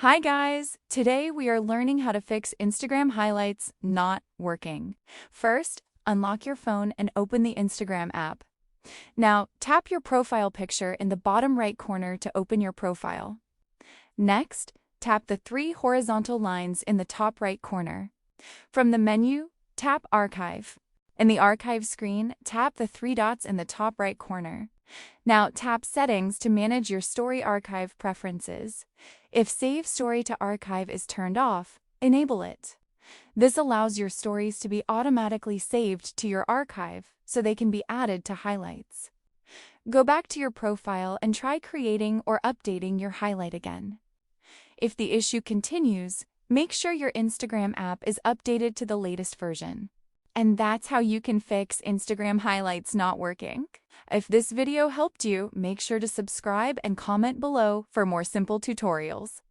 Hi guys! Today we are learning how to fix Instagram highlights not working. First, unlock your phone and open the Instagram app. Now, tap your profile picture in the bottom right corner to open your profile. Next, tap the three horizontal lines in the top right corner. From the menu, tap Archive. In the Archive screen, tap the three dots in the top right corner. Now tap Settings to manage your story archive preferences. If Save Story to Archive is turned off, enable it. This allows your stories to be automatically saved to your archive so they can be added to highlights. Go back to your profile and try creating or updating your highlight again. If the issue continues, make sure your Instagram app is updated to the latest version. And that's how you can fix Instagram highlights not working. If this video helped you, make sure to subscribe and comment below for more simple tutorials.